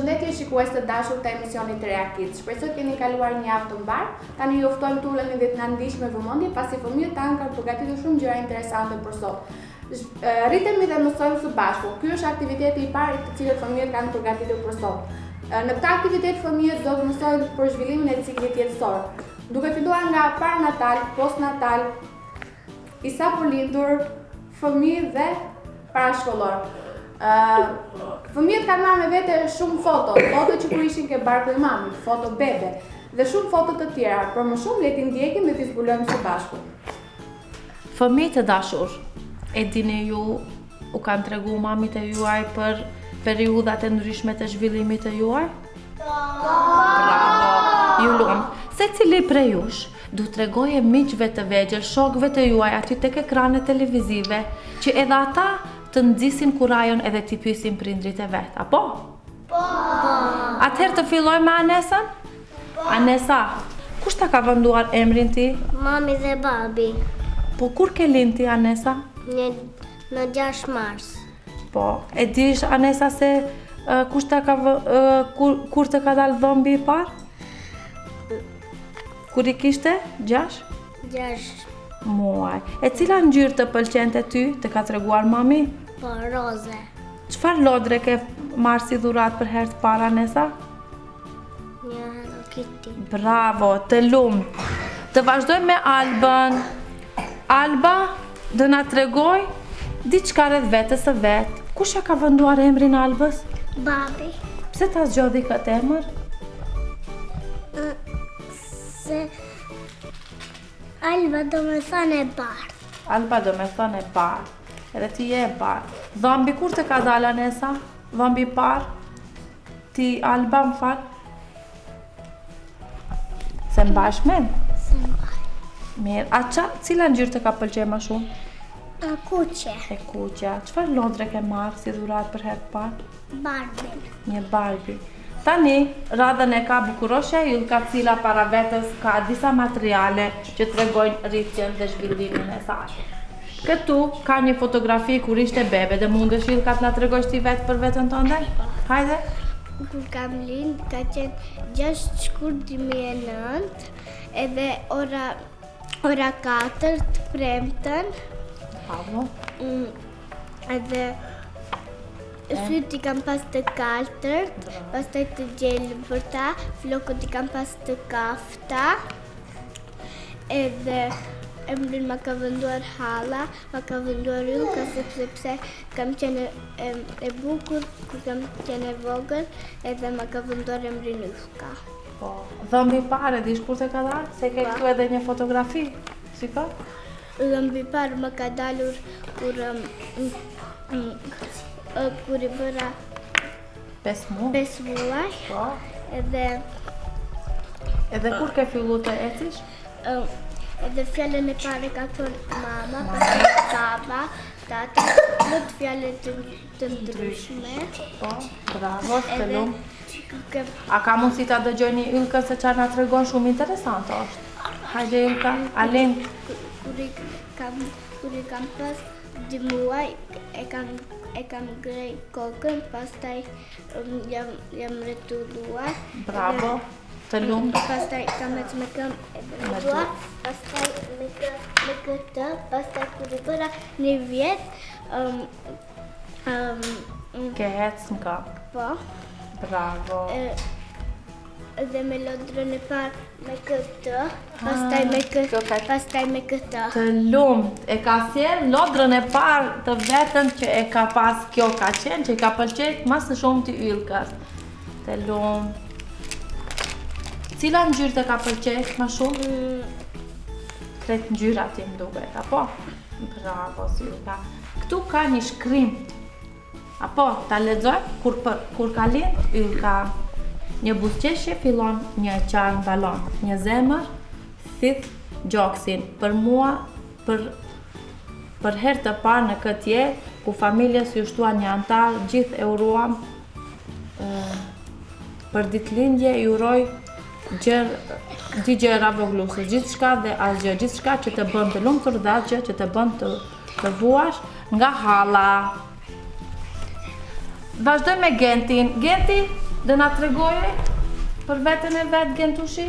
Përshëndetje shikues të dashur të emisionit të Rea Kids. Shpresoj keni kaluar një javë të mbar. Tani ju ftojmë të uleni dhe të na ndiqni me vëmendje pasi fëmijët tanë kanë përgatitur shumë gjëra interesante për sot. Rritemi dhe mësojmë së bashku. Ky është aktiviteti i parë të cilët fëmijët kanë përgatitur për sot. Në këtë aktivitet fëmijët do të mësojnë për zhvillimin e ciklit jetësor, duke filluar nga paranatal, postnatal, i sapo lindur, fëmijë dhe parashkollor. Fëmijët kanë marrë me vete shumë foto që kur ishin ke barku i mamit, foto bebe dhe shumë foto të tjera, por më shumë le t'i ndjekim dhe t'i zbulojmë së bashku. Fëmijë të dashur, e dini ju u kanë tregu mamit e juaj për periudhat e ndryshme të zhvillimit të juaj? Bravo! Ju lutem, secili prej jush du t'tregoje miqve të vegjël, shokëve të juaj aty tek ekranet televizive, që edhe ata të nxisin kurajon edhe t'i pyesin prindrit e vet, apo? Po! Atëherë të fillojmë me Anesën? Po! Anesa, kush ta ka venduar emrin ti? Mami dhe babi. Po kur ke lind ti, Anesa? Në 6 mars. Po, e dish Anesa se kush ta ka kur të ka dalë dhombi i parë? Kur i kishte? 6? 6 muaj. E cila ngjyrë të pëlqente ty, të ka treguar mami? Po, roze. Çfarë lodre ke marrë si dhuratë për herë të parë, Anesa? Një Hello Kitty. Bravo, të lumt. Të vazhdojmë me Albën. Alba do na tregoj diçka rreth vetes së vet. Kush ja ka venduar emrin Albës? Babi. Pse ta zgjodhi këtë emër? Se Alba do me thënë e bardhë. Alba do me thënë e bardhë. Edhe ti je e bardhë. Dhambi kur të ka dalë, Anesa? Dhambi i parë? Ti, Alba, më fal? Se mbash mend? Se mbaj. Mirë. Cila ngjyrë të ka pëlqyer më shumë? Kuqe. E kuqja. Çfarë lodre ke marrë si dhuratë për herë të parë? Barbin. Një Barbie. Tani, radhën e ka bukurosha Ylka, cila para vetës ka disa materiale që tregojnë rritjen dhe zhvillimin e saj. Këtu ka një fotografi kur ishte bebe dhe mundesh Ylka t'na tregosh ti vetë për veten tënde? Hajde. Kur kam lind ka qenë 6 shkurt 2009, edhe ora 4 të premten. Bravo. Edhe syt i kam pas të kaltërt, pastaj të gjelbërta, flokët i kam pas të kafta, edhe emrin ma ka venduar Halla, ma ka venduar Ylka, sepse kam qenë e bukur, kur kam qenë e vogël, edhe ma ka venduar emrin Ylka. Po, dhambi i parë, dish kur të ka dalë? Se ke këtu edhe një fotografi, si ka? Dhambi i parë ma ka dalur kur i bëra 5 muaj. 5 muaj. Po. Edhe kur ke fillu të ecish? Edhe fjallën e pare ka thonë mama, pastaj baba, tata, në të fjallën të ndryshme. Po, bravo, të lumë. Edhe A ka mundësi ta dëgjoni Ylkën se çfarë na tregon shumë interesante është? Hajde Ylka, Alin. Kur i kam pas 2 muaj, e kam grej kokën, pastaj jam rretulluar. Bravo, të lumë. Pastaj kam ecë me këmbë e dua, pastaj me këtë, pastaj kur i bëra 1 vjet, Ke ecë në këmbë. po, Bravo. dhe me lodrën e parë me këtë, pastaj me këtë. Të lumë, e ka sjell lodrën e parë të vetën që e ka pas kjo ka qenë, që i ka pëlqejt mas në shumë të Ylkës. Të lumë. Cila ngjyrë të ka pëlqejt më shumë? Kretë ngjyra ti më duket, apo? Bravo, Ylka. Këtu ka një shkrim. Apo, ta lexoj? Kur ka lind Ylka, një buzëqeshje fillon, një qarë ndalon, një zemër thith gjoksin. Për mua, për herë të parë në këtë jetë, ku familjes ju shtuan një antar, gjithë e uruam për ditëlindje, ju uroj gjëra vogluese, gjithçka dhe asgjë, gjithçka që të bën të lumtur dhe asgjë që të bën të vuash nga Halla. Vazhdoj me Gentin. Genti, dhe na tregoje për veten e vet Gentushi?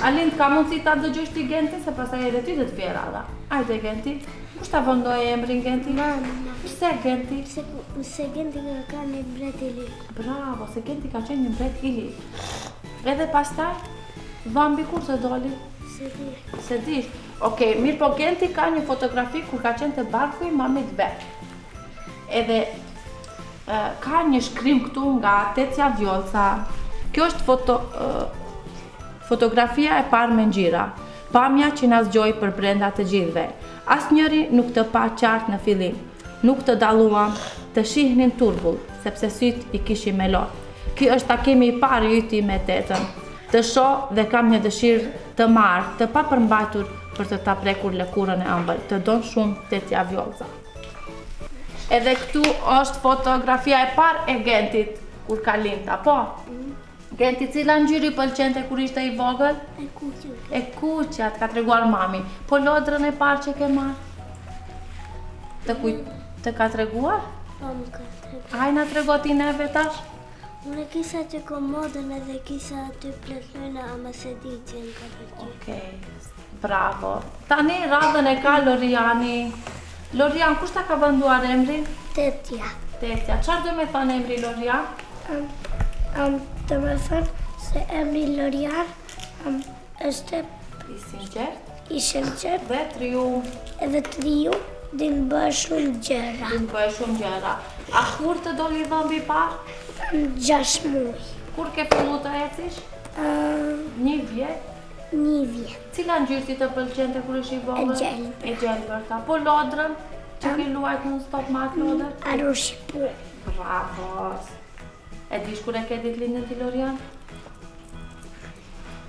Alind, ka mundësi ta dëgjosh ti Genti, se pastaj edhe ti do të vjen radha. Hajde Genti. Kush ta vendoi emrin Genti? Mama. Pse Genti? Se Genti ka një mbret i li. Bravo, se Genti ka qenë një mbret i li. Edhe pastaj Dhambi kur se doli? Se dish. Okej, mirë po Genti ka një fotografi kur ka qenë te barku i mamit vet. Edhe ka një shkrim këtu nga Tecja Vjolca. Kjo është fotografia e parë me ngjyra. Pamja që na zgjoi për brenda të gjithëve. Asnjëri nuk të pa qartë në fillim. Nuk të dalluam, të shihnin turbull, sepse syt i kishim me lot. Ky është takimi i parë yti me tetën. Të shoh dhe kam një dëshirë të marr, të papërmbajtur për të ta prekur lëkurën e ëmbël. Të don shumë Tetja Vjolca. Edhe këtu është fotografia e parë e Gentit kur ka lind, apo? Genti, cila ngjyrë i pëlqente kur ishte i vogël? E kuqja. E kuqja, të ka treguar mami. Po lodrën e parë që ke marrë? Të ka treguar? Po më ka treguar. Ai na trego ti neve tash? Unë kisha që komodën edhe kisha aty pletëna, ama se di që në ka përgjë. Okej, bravo. Tani radhën e ka Loriani. Lorian, kush ta ka venduar emrin? Tetja. Tetja. Çfarë do me thënë emri Lorian? Të me thënë se emri Lorian është I sinqert. i sinqert Dhe triumf. edhe triu din bëj shumë gjëra. Din bëj shumë gjëra. A kur të doli Dhambi i parë? 6 muaj. Kur ke fillu të ecish? 1 vjet. 1 vjet. Cila ngjyrë ti të pëlqente kur ishi i vogël? E gjelbër. E gjelbërta. Po lodrën? Që ke luajt non stop me atë lodër? Arushi pu. Bravo. E dish kur e ke ditëlindjen ti Lorian?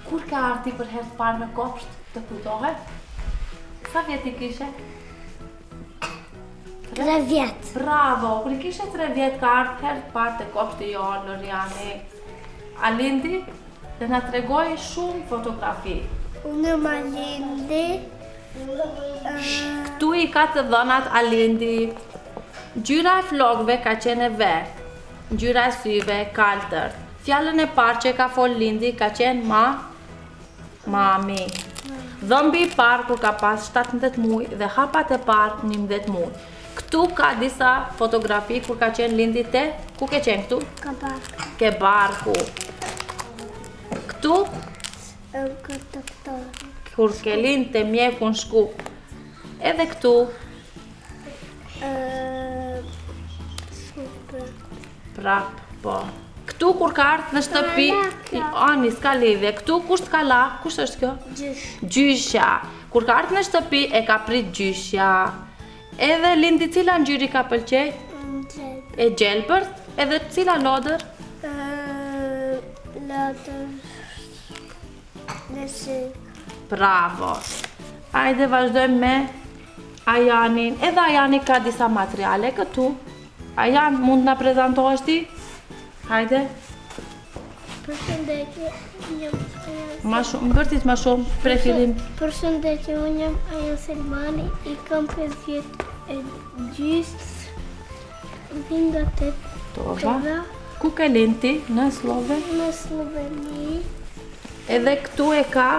Kur ka arti për herë të parë në kopsht, të kujtohet? Sa vjet i kishe? 3 vjet. Bravo, kur i kishe 3 vjet ka ardhur herë të parë te kopshti jon Loriani. Alindi dhe na tregoi shumë fotografi. Unë më lindi. Këtu i ka të dhënat Alindi. Ngjyra e flokëve ka qenë e verdhë. Ngjyra e syve kaltër. Fjalën e parë që ka fol Lindi ka qenë mami. Dhambi i parë kur ka pas 17 muaj dhe hapat e parë 11 muaj. Këtu ka disa fotografi kur ka qenë Lindi te, ku ke qenë këtu? Ka barku. Ke barku. Këtu Këtë këto. kur ke lind te mjeku në Shkup. Edhe këtu Super. prap, po. Këtu kur ka ardhur në shtëpi, ani s'ka lidhje. Këtu kush ka la? Kush është kjo? Gjysh. Gjyshja. Kur ka ardhur në shtëpi e ka prit gjyshja. Edhe Lindi cila ngjyrë ka pëlqej? E gjelbërt. Edhe cila lodër? Lodër. Nësi. Bravo. Hajde vazhdojmë me Ajanin. Edhe Ajani ka disa materiale këtu. Ajan, mund na prezantohesh ti? Hajde. Përshëndetje, unë jam Ma shumë, mbërtit ma shumë, prej fillim. Përshëndetje, unë jam Ajan Selmani, i kam 5 vjet e gjysë. Vim nga Tova. Ku ke lind ti? Në Slove? Në Sloveni. Edhe këtu e ka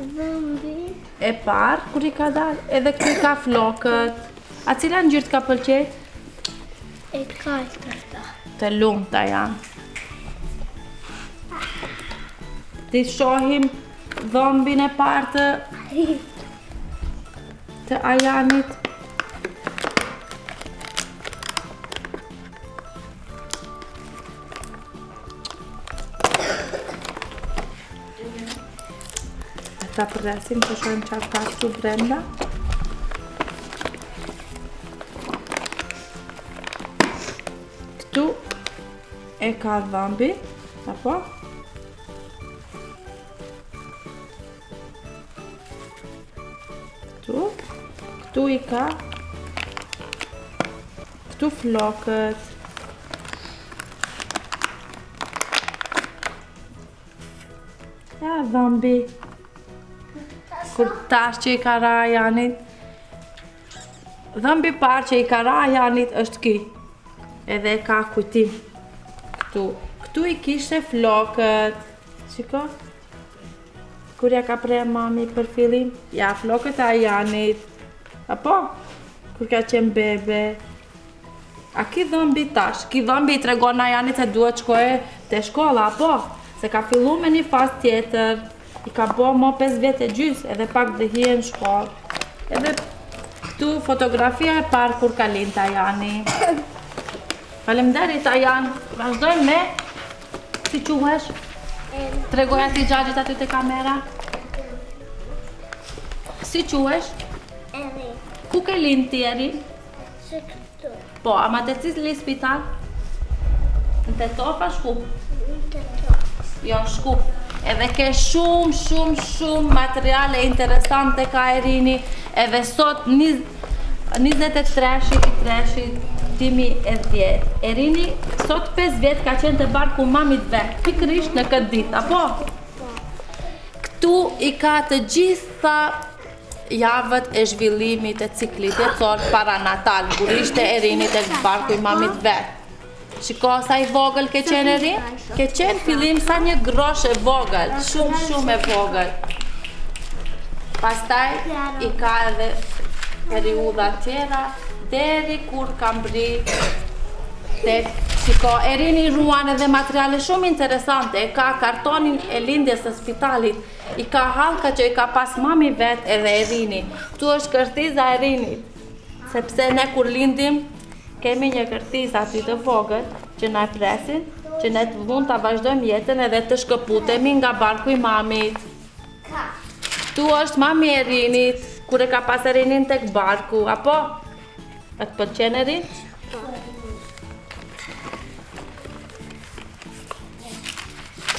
Dhambi. e parë, kur i ka dalë. Edhe këtu i ka flokët. A cila ngjyrë të ka pëlqejt? E kaltërta. Të lumta janë. Ti shohim dhambin e parë të Ajanit. Ta presim të shohim çfarë ka këtu brenda. Këtu e ka dhambi, apo? Këtu i ka këtu flokët. Ja, dhambi. Kur tash që i ka ra Ajanit. Dhambi parë që i ka ra Ajanit është ky. Edhe ka kujtim. Këtu Këtu I kishe flokët. Shiko? Kur ja ka pre mami për fillim, ja flokët e Ajanit. Apo? Kur ka qenë bebe. A ki dhëmbi tash? Ki dhëmbi I tregon Ajanit se duhet shkoje te shkolla, apo? Se ka fillu me një faz tjetër. I ka bo mo 5 vjet e gjys, edhe pak dhe hije në shkollë. Edhe këtu fotografia e parë kur ka lind Ajani. Faleminderit Ajan. Vazhdojmë me si quhesh? Tregoja ti Xhaxhit aty te kamera. Si quhesh? Eri. Ku ke lind ti Eri? Se këtu. Po, ama te cili spital? Në Tetov a Shkup? Jo, në Shkup. Edhe ke shumë materiale interesante ka Erini. Edhe sot 23 treshit 2010. Erini sot 5 vjet ka qenë të barku mamit vet, pikërisht në këtë ditë, apo? Këtu I ka të gjitha javët e zhvillimit e ciklit jetësor paranatal, kur ishte Erini tek barku I mamit vet. Shiko sa I vogël ke qenë Erin? Ke qenë fillim sa një grosh e vogël, shumë e vogël. Pastaj I ka edhe periudha tjera, deri kur ka mbri tek, shiko, Erini ruan edhe materiale shumë interesante, ka kartonin e lindjes së spitalit, I ka hallka që I ka pas mami vet edhe Erini. Ktu është kërtiza e Erinit, sepse ne kur lindim, kemi një kërtiz aty të vogël që na presin, që ne të mund ta vazhdojmë jetën edhe të shkëputemi nga barku I mamit. Ktu është mami e Erinit, kur e ka pas Erinin tek barku, apo? A të pëlqen Erin?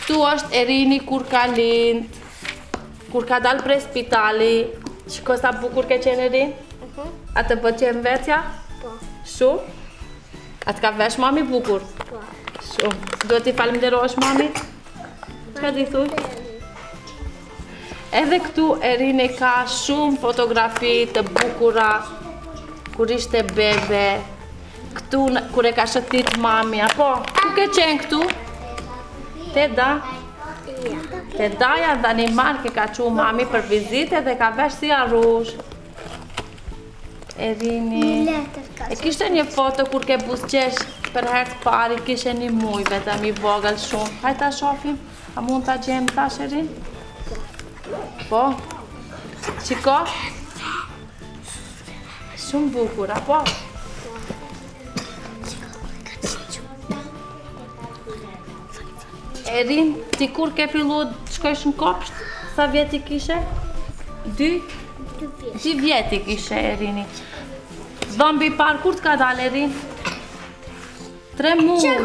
Ktu është Erini kur ka lind, kur ka dal prej spitali. Shiko sa bukur ke qenë Erin? A të pëlqen vetja? Po. Shumë? A të ka vesh mami bukur? Po. Shumë. Duhet t'i falenderosh mami? Çka di thuj? Edhe këtu Erini ka shumë fotografi të bukura kur ishte bebe. Këtu kur e ka shëtit mami, apo? Ku ke qenë këtu? Te da? Te daja Danimarke ka qu mami për vizite dhe ka vesh si arrush. Erini. E kishte një foto kur ke buzqesh për herë të pari, kishe një muj vetëm I vogël shumë. Hajde ta shohim, a mund ta gjejmë tash Erin? Po? Shiko? Shumë bukur, apo? Erin, ti kur ke fillu të shkojsh në kopsht? Sa vjeti kishe? 2 vjeti kishe Erini. Dhëmbi par kur të ka dalë Erin? 3 muaj.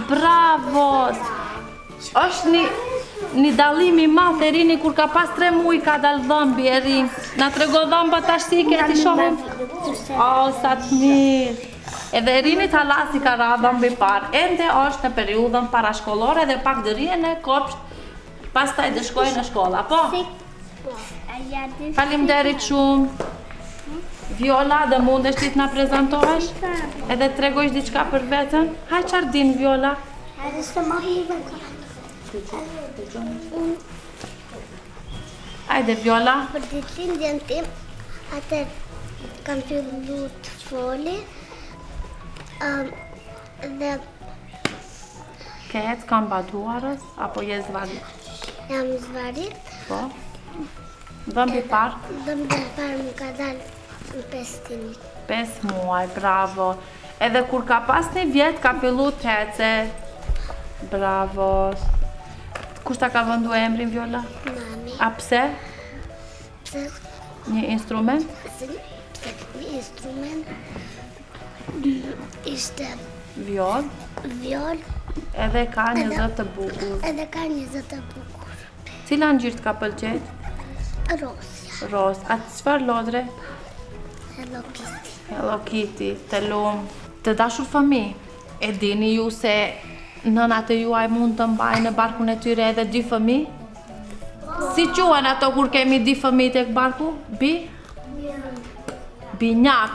Bravo! Është një dallim I madh Erini kur ka pas 3 muaj ka dalë dhëmbi Erin. Na trego dhëmba tash si ke ti shohim? Oh, sa të mirë. Edhe Erini Thalasi ka ra dhëmbi par. Ende është në periudhën parashkollore dhe pak dërije në kopsht, pastaj të shkojë në shkollë, apo? Faleminderit shumë. Viola, dhe mundesh ti të na prezantohesh? Edhe të tregojsh diçka për veten? Haj çfarë din Viola? Hajde Viola. Për ditëlindjen tim, atë kam fillu të foli dhe Ke ecë kam baduarës, apo je zvarit? jam zvarit. Po. Dhëmbi par? Dhëmbi par më ka dalë në 5 dinit. 5 muaj, bravo. Edhe kur ka pas 1 vjet, ka fillu të ece. Bravo. Kush ta ka vëndu emrin Viola? Mami. A pse? Pse Një instrument? një instrument ishte Viol? viol, Edhe ka një zë të bukur. edhe ka një zë të bukur. Cila ngjyrë ka pëlqet? Rosja, Ros. A çfarë lodre? Hello Kitty. Hello Kitty, të lumë. Të dashur fëmijë, e dini ju se nënat e juaj mund të mbajnë në barkun e tyre edhe 2 fëmijë? Si quhen ato kur kemi 2 fëmijë tek barku? Binjak.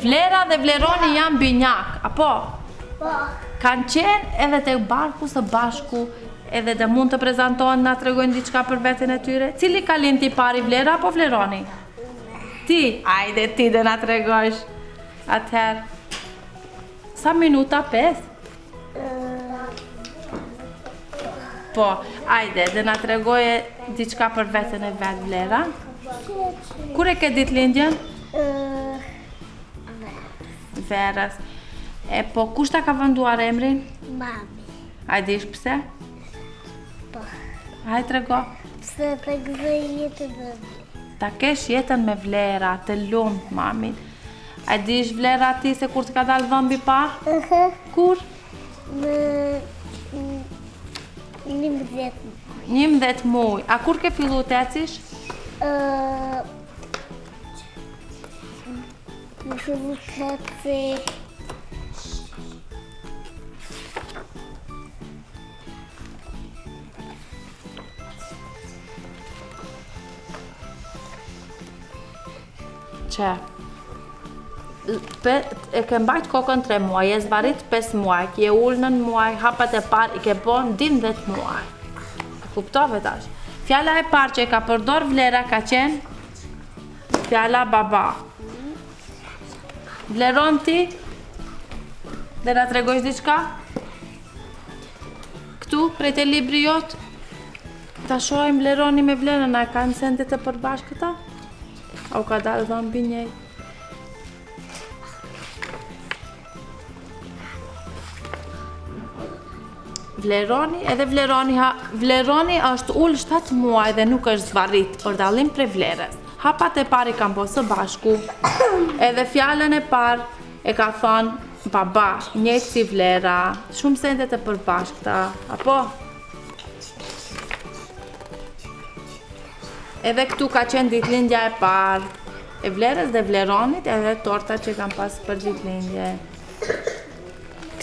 Vlera dhe Vleroni janë binjak, apo? Po. kanë qenë edhe te barku së bashku, edhe dhe mund të prezantohen na tregojnë diçka për veten e tyre? Cili ka lind i pari, Vlera apo Vleroni? Ti, ajde ti dhe na tregojsh. Atëherë, sa minuta? 5? Po, ajde, dhe na tregoje diçka për veten e vet, Vlera. Kur e ke ditëlindjen? Verës. E po, kush ta ka venduar emrin? Mami. A dish pse? Po. Haj trego. Pse të gëzoj jetën me Ta kesh jetën me Vlera, të lumt mamin. A dish Vlera ti se kur të ka dalë dhëmbi parë? Kur? Në 11 11 muj. A kur ke fillu të ecish? Më fillu të eci Që? E ke mbajt kokën 3 muaj, e zvarit 5 muaj, ki e ullë 9 muaj, hapat e parë i ke bon 12 muaj. E kuptove tash? Fjala e parë që e ka përdor Vlera ka qenë fjala baba. Vleron ti? Dhe na tregojsh diçka? Këtu, prej te libri jot? Ta shohim Vleroni me Vlerën, a kanë sendet e përbashkëta? A u ka dalë dhëmbi njej? Vleroni, edhe Vleroni është ullë 7 muaj dhe nuk është zvarrit për dallim prej Vlerës. Hapat e parë i kanë bërë së bashku, edhe fjalën e parë e ka thënë baba, njëjtë si Vlera, shumë sendet e përbashkëta, apo? Edhe këtu ka qenë ditëlindja e parë e Vlerës dhe Vleronit, edhe torta që kanë pasë për ditëlindje.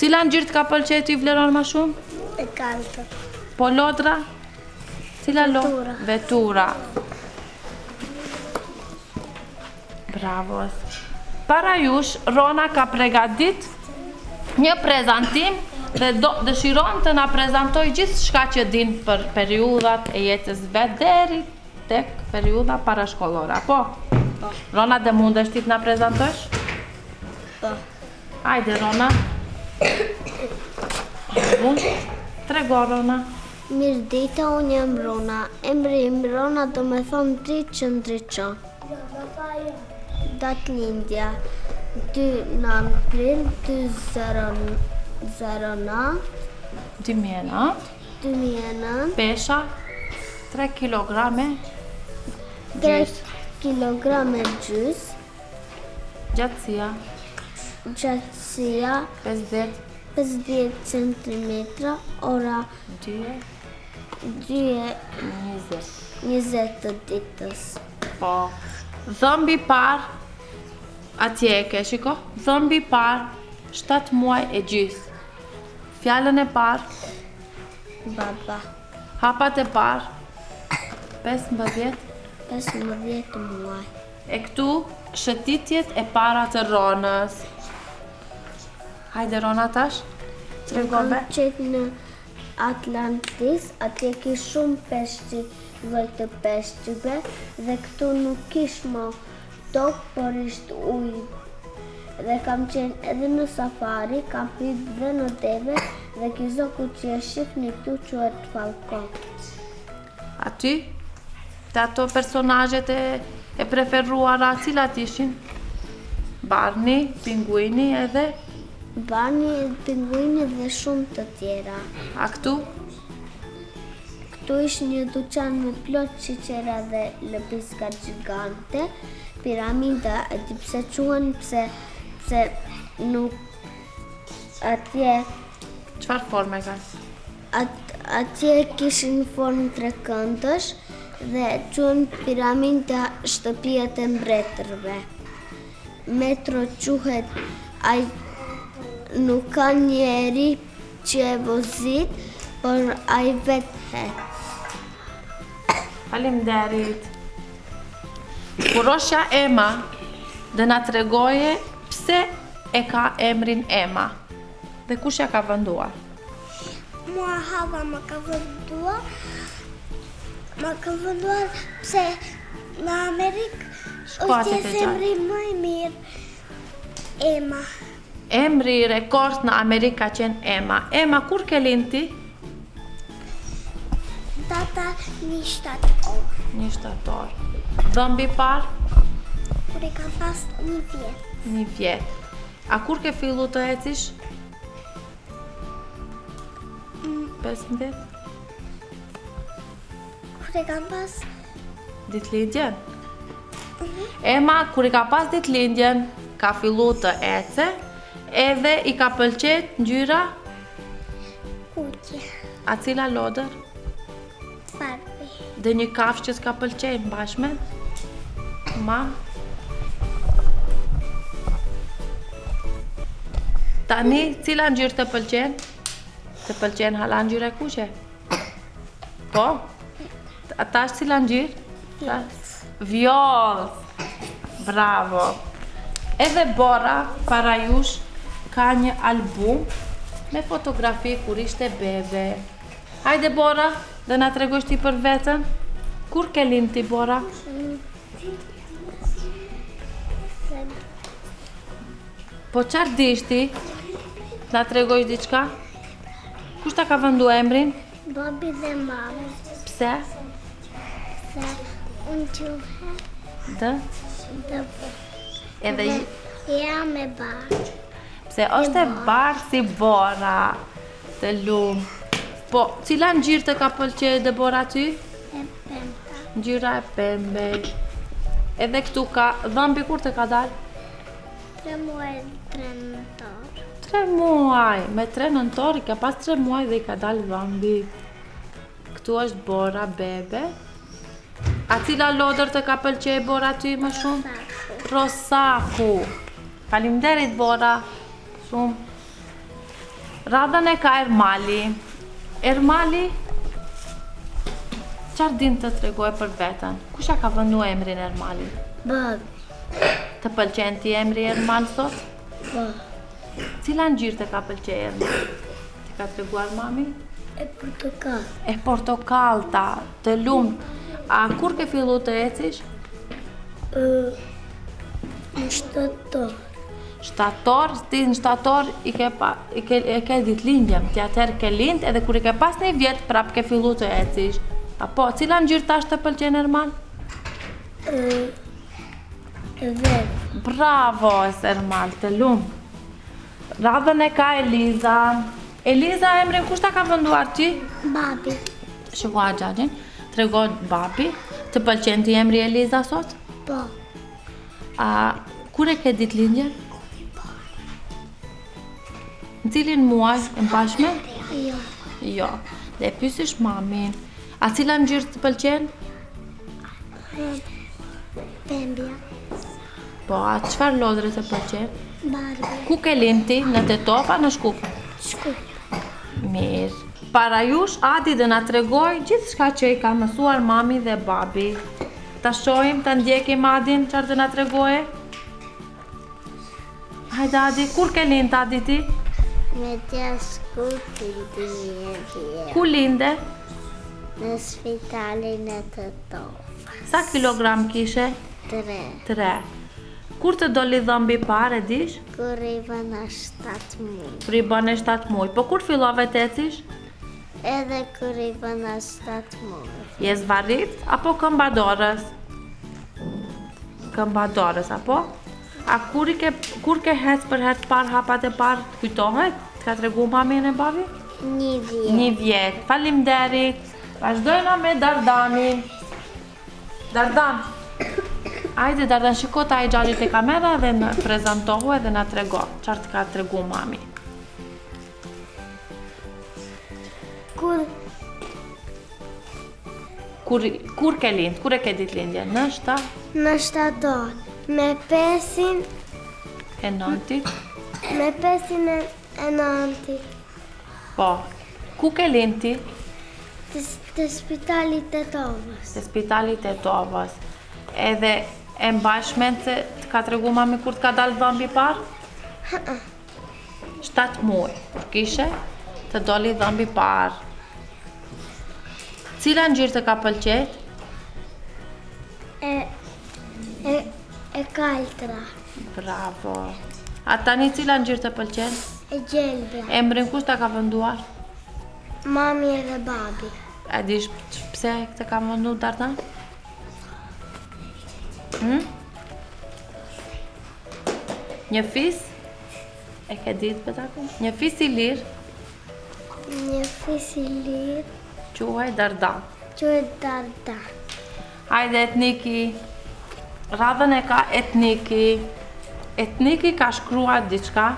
Cila ngjyrë ka pëlqejë ty Vleron më shumë? e kaltër. Po lodra? Cila lodra? Vetura. Bravo. Para jush, Rona ka pregadit një prezantim dhe dëshiron të na prezantoj gjithë shka që din për periudat e jetës vet deri tek periuda parashkollore, po? Rona, dhe mundesh ti të na prezantosh? Po. Ajde, Rona. Trego, Rona. Mirë dita, unë jam Rona. Emri im Rona do me thonë dritë që ndryqon. Datëlindja 2 prill 2009. Pesha 3 kilograme 3 kilograme gjys. Gjatësia 50 centimetra. Ora 2:20 të ditës. Po. Dhëmbi par, atje e ke, shiko? Dhëmbi par 7 muaj e gjys. Fjallën e par, Baba. hapat e par 15 muaj. E këtu shëtitjet e para të Ronës. Hajde Rona tash, tregove. Kam qetë në Atlantis, atje ki shumë peshqi, lloj të peshqive, dhe këtu nuk kish më tokë, por ishtë ujë. Dhe kam qenë edhe në safari, kam hyrë dhe në deve, dhe kizoku që e shifni këtu quhet falkon. Aty, të ato personazhet e preferuara, cilat ishin? Barni, pinguini edhe? Barni, pinguini dhe shumë të tjera. A këtu? Këtu ishtë një duqan me plot qiqera dhe lëpiska gjigante, piramida, e di pse quhen, pse nuk atje... Çfarë forme kanë? Atje kishin formë trekëndësh dhe quhen piramida shtëpijet e mbretërve. Metro quhet ai nuk ka njeri që e vozit, por ai vetë het. Faleminderit. Kuroshja Ema dhe na tregoje pse e ka emrin Ema. Dhe kush ja ka vënduar? Mua Hava më ka vënduar pse në Amerikë është emri më i mirë, Emma. Emri i rekord në Amerikë ka qenë Emma. Emma, kur ke lind ti? Data 1 shtator. 1 shtator. Dhëmbi parë? Kur e kam pas 1 vjet. 1 vjet. A kur ke fillu të ecish? 15? Kur e kam pas Ditëlindjen? Emma, kur i ka pas ditëlindjen, ka fillu të ece, edhe i ka pëlqet ngjyra? kuqe, A cila lodër? Barbie. Dhe një kafshë që s'ka pëlqejnë bashme? Ma? Tani, cila ngjyrë të pëlqen? Të pëlqen hala ngjyra e kuqe? Po? Ata është cila ngjyrë? Vjollës. Bravo. Edhe Bora, para jush, ka një album me fotografi kur ishte bebe. Hajde Bora, dhe na tregosh ti për veten. Kur ke lind ti Bora? Po çfarë dish ti? Na tregosh diçka? Kush ta ka vëndu emrin? Babi dhe mama. Pse? Se unë quhe Dë? dhe Edhe jam e bashkë. pse është e bardh si Bora. Të lumë. Po, cila ngjyrë të ka pëlqejë dhe Bora ty? E pemta. Ngjyra e pembe. Edhe këtu ka dhëmbi kur të ka dalë? 3 muaj 3 nëntor. 3 muaj. Me 3 nëntor i ka pas 3 muaj dhe i ka dalë dhëmbi. Këtu është Bora bebe. A cila lodër të ka pëlqejë Bora ty më shumë? Rosaku. Faleminderit Bora. Shumë. Radhën e ka Ermali. Ermali, çfarë din të tregoj për veten? Kush ja ka vënë emrin Ermali? Babi. Të pëlqen ti emri Ermal sot? Po. Cila ngjyrë të ka pëlqejë Ermal? Ti ka treguar mami? E portokall. E portokallta, të lumt. A kur ke fillu të ecish? Në shtator. Shtator, ti në shtator e ke ditëlindjen, ti atëherë ke lind edhe kur i ke pas 1 vjet prap ke fillu të ecish. Apo, cila ngjyrë tash të pëlqen Ermal? E verdh. Bravo, Ermal, të lumt. Radhën e ka Eliza. Eliza, emrin kush ta ka vënduar ti? Babi. Shikoj xhaxhin, tregon babi. Të pëlqen ti emri Eliza sot? Po. A kur e ke ditëlindjen? Në cilin muaj e mbashme? Jo. Jo. Dhe pyesish mamin. A cila ngjyrë të pëlqen? Pembja. Po, a çfarë lodre të pëlqen? Barbie. Ku ke lind ti? Në Tetov a në Shkup? Shkup. Mirë. Para jush, Adi dhe na tregoj gjithçka që i ka mësuar mami dhe babi. Ta shohim, ta ndjekim Adin çfarë të na tregoje. Hajde Adi, kur ke lind Adi ti? Me 6 shkupi të Ku linde? në spitalin e Tetov. Sa kilogram kishe? 3. 3. Kur të doli dhëmbi parë, e dish? Kur i vëna 7 muaj. Kur i bëne 7 muaj. Po kur fillove të ecish? Edhe kur i vëna 7 muaj. Je zvarrit apo këmbadorës? Këmbadorës, apo? A kur ke hec për herë të parë hapat e parë, të kujtohet? Të ka tregu mamin e babi? 1 vjet. 1 vjet. Faleminderit. Vazhdojna me Dardanin. Dardan. Ajde Dardan, shiko ta i xhaxhit e kamera dhe në prezantohu edhe na trego çfarë të ka tregu mami. Kur ke lind? Kur e ke ditëlindjen? Në shtator. Me 5-in e 9-it? Me 5-in e 9-it. Po. Ku ke lind ti? Te spitali Tetovës. Te spitali Tetovës. Edhe e mbash mend se të ka tregu mami kur të ka dalë dhëmbi parë? 7 muaj. Kur kishe, të doli dhëmbi parë. Cila ngjyrë të ka pëlqet? E kaltra. Bravo. A tani cila ngjyrë të pëlqen? E gjelbra. Emrin kush ta ka venduar? Mami edhe babi. A dish pse këtë ka venduar Dardan? Një fis? E ke ditë Betakun? Një fis i lirë? Një fis i lirë. Quaj Dardan. Quhet Dardan. Hajde Etniki. Radhën e ka Etniki. Etniki ka shkruar diçka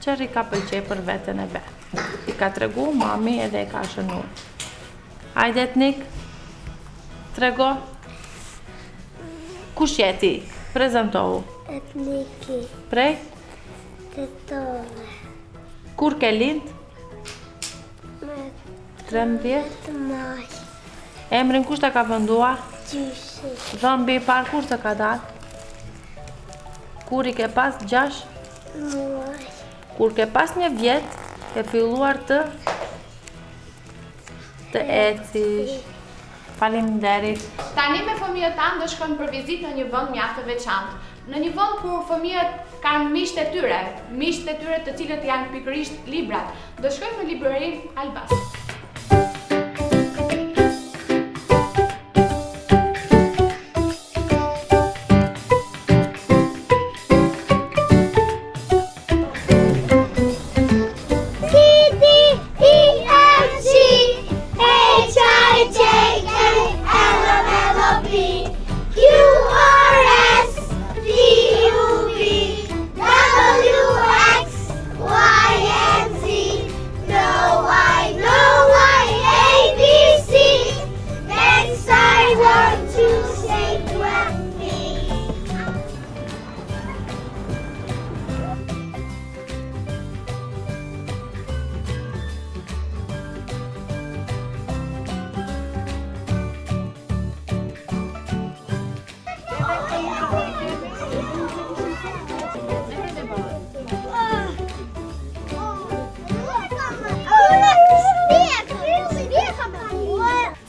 që i ka pëlqej për veten e vet. I ka tregu mami edhe e ka shënuar. Hajde Etnik. Trego. Kush je ti? Prezantohu. Etniki. Prej? Tetove. Kur ke lind? Me 13? maj. Emrin kush ta ka venduar? Gjyshi. Dhëmbi i parë kur të ka dalë? Kur i ke pas 6? Muaj. Kur ke pas 1 vjet, ke filluar të ecish. Faleminderit. Tani me fëmijët tanë do shkojnë për vizitë në një vend mjaft të veçantë. Në një vend ku fëmijët kanë miqtë e tyre të cilët janë pikërisht librat. Do shkojmë në librarinë Albas.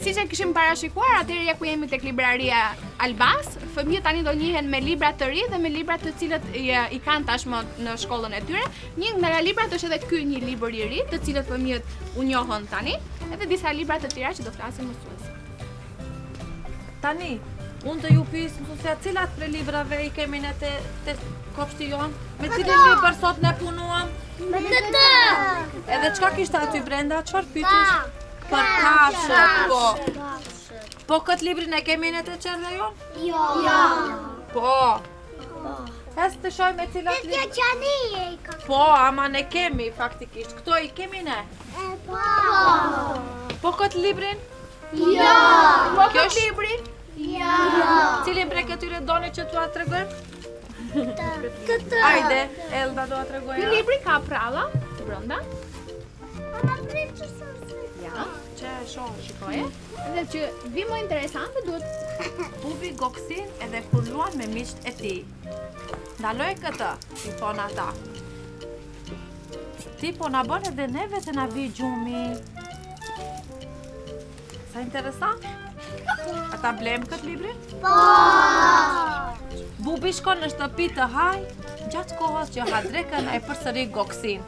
Si që kishim parashikuar, atëherë ku jemi tek libraria Albas, fëmijët tani do njihen me libra të ri dhe me libra të cilët i kanë tashmë në shkollën e tyre. Një nga librat është edhe ky një libër i ri, të cilët fëmijët u njohën tani, edhe disa libra të tjera që do flasin mësuesi. Tani, unë të ju pyes mësuesja cilat prej librave i kemi ne te kopshti jon? Me cilin libër sot ne punuam? Me të. Edhe çka kishte aty brenda? Çfarë pyetish? Për kafshët, po. Po këtë librin e kemi në të qërë jon? Jo. Po. Hes të shoj me cilat libri. Në qani e i ka. Po, ama ne kemi faktikisht. Këto i kemi ne? Po. Po këtë librin? Jo. Po këtë libri? Jo. Cilin pre këtyre doni që t'ua tregojmë? Të. Ajde, Elda do a tregojë. Ky libri ka pralla të brenda. Ja, Që e shoh, shikoje. Edhe që vi më interesante duhet Bubi Goksin edhe kur luan me miqt e tij. Ndaloj këtë, i thon ata. Ti po na bën edhe neve të na vi gjumi. Sa interesant? Ata blem këtë librin? Po. Bubi shkon në shtëpi të haj, gjatë kohës që hadrekën e përsëri Goksin.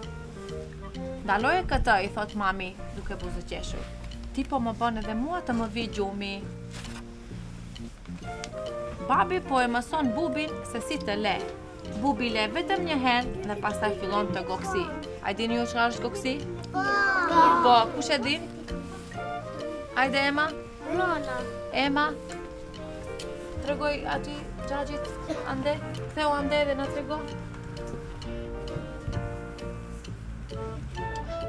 Ndaloje këtë, i thot mami, duke buzëqeshur. Ti po më bën edhe mua të më vi gjumi. Babi po e mëson Bubin se si të le. Bubi le vetëm një herë dhe pastaj fillon të goksi. A dini ju çfarë është goksi? Po, kush e din? Hajde Ema? Rona. Ema? Tregoj aty xhaxhit ande, ktheu ande dhe na trego.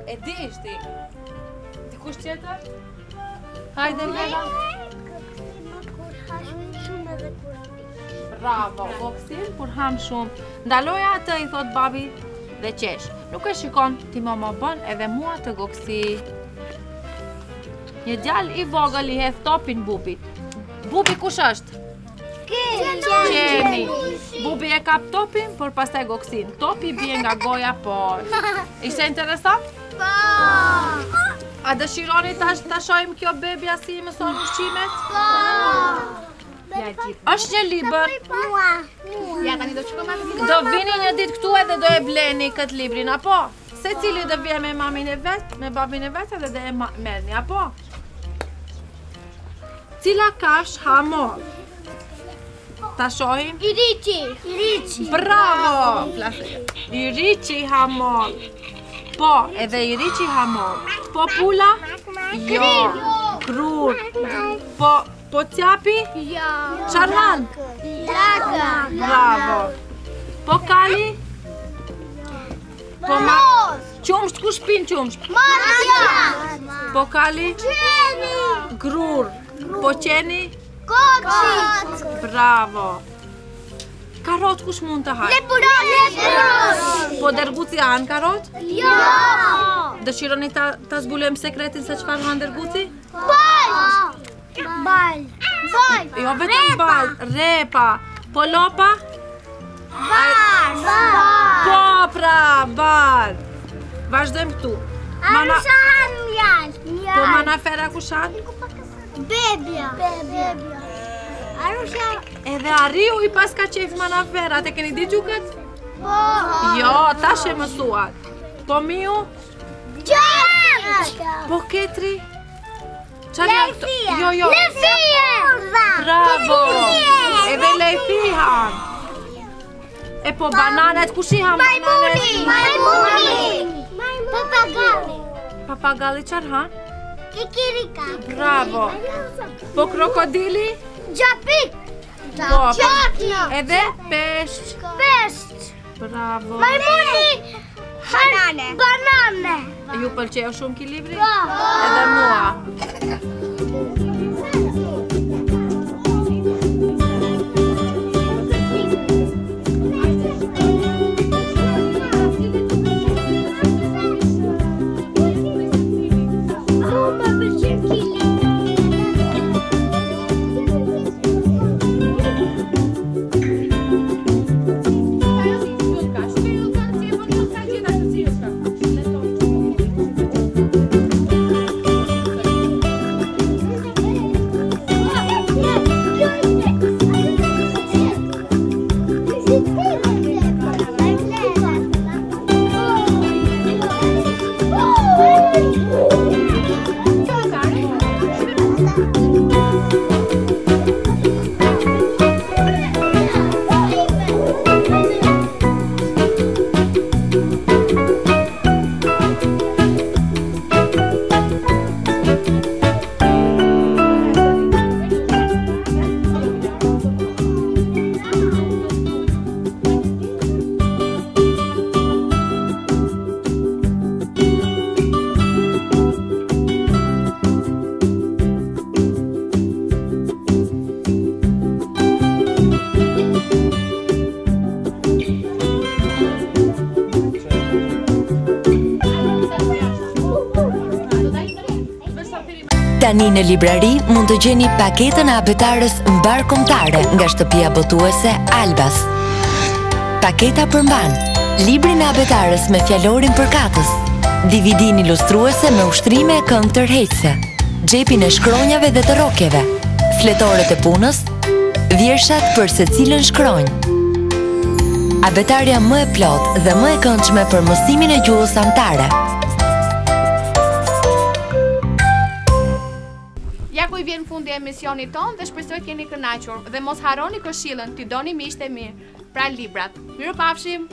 E dish ti? Dikush tjetër? Hajde Ema. Bravo, Goksin, kur ham shumë. Ndaloja atë, i thot babi dhe qesh. Nuk e shikon, ti më bën edhe mua të goksi. Një djalë i vogël i hedh topin Bubit. Bubi kush është? Qeni. Bubi e kap topin, por pastaj goksin. Topi bie nga goja poshtë. Ishte interesant? Po! A dëshironi ta shohim kjo bebja si mëson ushqimet? Po! Është një libër. Ja, tani do shkojmë me video. Do vini një ditë këtu edhe do e bleni këtë librin, apo? Secili do vjen me mamin e vet, me babin e vet edhe do e merrni, apo? Cila kash ha moll? Ta shohim? Iriçi. Bravo! Iriçi ha moll. Po, edhe iriçi ha moll. Po pula? Jo. Krur. Po qapi? Jo. Çarhan? Laka. Bravo. Po kali? Po ma... Qumsht, ku shpin qumsht? Marja. Po kali? Qeni. Grur. Po qeni? Koçi. Bravo. Karot kush mund të hajë? Lepurosh. Po dërguci han karot? Jo. Dëshironi ta zbulojmë sekretin se çfarë han dërguci? Bal. Jo vetëm bal, repa. Po lopa? Po pra, bal. Vazhdojmë këtu. Po manafera kush han? Bebja. Arusha. Edhe Ariu i pas ka qef manaferat, e keni di gjukët? Po. Jo, tash e mësuat. Po miu? Po ketri? Lejfia. Jo. Lejfia. Bravo. Edhe lejfihan. E po bananet, kush i han bananet? Majmuni. Papagalli. Papagalli çfarë han? Kikirika. Bravo. Po krokodili? Gjapik. Po. Gjapno. Edhe peshq. Pesht. Bravo. Majmuni. Banane. Ju pëlqeu shumë ki libri? Po. Edhe mua. Tani në librari mund të gjeni paketën e abetarës mbar kombëtare nga shtëpia botuese Albas. Paketa përmban librin e abetarës me fjalorin përkatës, DVD-n ilustruese me ushtrime e këngë tërheqëse, xhepin e shkronjave dhe të rrokjeve, fletoret e punës, vjershat për secilën shkronjë. Abetarja më e plotë dhe më e këndshme për mësimin e gjuhës anëtare. Ja ku i vjen fundi e emisionit ton dhe shpresoj të jeni kënaqur dhe mos harroni këshillën, t'i doni miqtë e mirë, pra librat. Mirupafshim.